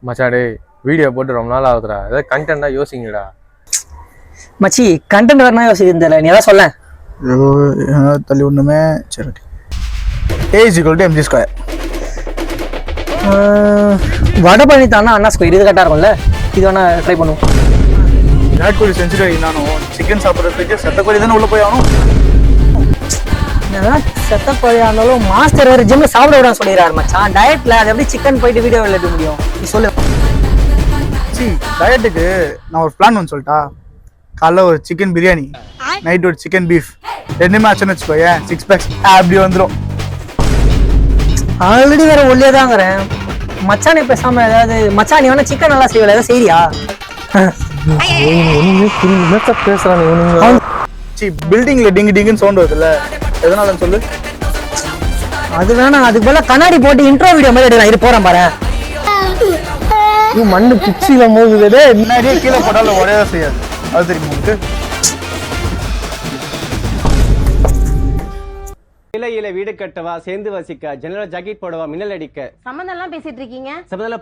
மச்சாடே video போட்டு ரொம்ப நாள் ஆகுதுடா, ஏதாவது கண்டென்ட்டா யோசிங்கடா. மச்சி கண்டென்ட் வரனா யோசிக்கிறதில்ல, நீ ஏதாவது சொல்ல. தள்ளி ஒண்ணுமே சரி. A=mc². வடபழனி தானா அண்ணா ஸ்கொயர், இது கரெக்டாக இருக்கும்ல, இது வேணா ட்ரை பண்ணுவோம். விராட் கோலி செஞ்சுரி அடிக்கணும். சிக்கன் சாப்பிட்றதுக்கு செத்த கோழி தானே உள்ள போய் ஆகணும். என்னதான் செத்த கோழியா இருந்தாலும் மாஸ்டர் வேறு ஜிம்ல சாப்பிட விடான்னு சொல்லிடுறாரு மச்சான். டயட்ல அது எப்படி சிக்கன் போயிட்டு வீடியோ எழுத முடியும், நீ சொல்லு. டயட்டுக்கு நான் ஒரு பிளான் ஒன்று சொல்லிட்டா. காலைல ஒரு சிக்கன் பிரியாணி, நைட் ஒரு சிக்கன் பீஃப், ரெண்டுமே ஆச்சுன்னு வச்சுக்கோயேன் 6 பேக்ஸ் அப்படி வந்துடும். ஆல்ரெடி வேற ஒல்லியா தாங்கிறேன் மச்சானே. பேசாம ஏதாவது மச்சான் நீ வேணா சிக்கன் நல்லா செய்யல, ஏதாவது செய்யா? பேசுறான் பில்டிங்ல டிங்கு டிங்குன்னு சவுண்ட் வருதுல்ல, எதனாலன்னு சொல்லு. அது வேணாம், அதுக்கு போல கண்ணாடி போட்டு இன்ட்ரோ வீடியோ மாதிரி எடுக்கலாம். இது போறேன் பாரு. மண்ணு பிச்சில மோதுதே. முன்னாடியே கீழே போட்டாலும் உடையதா செய்யாது, அது தெரியுமா உங்களுக்கு? இலையில வீடு கட்டவா, சேர்ந்து வசிக்க, ஜன்னல ஜாக்கெட் போடவா, மின்னல் அடிக்க, சம்மந்தம் எல்லாம் பேசிட்டு இருக்கீங்க. சம்பந்தம்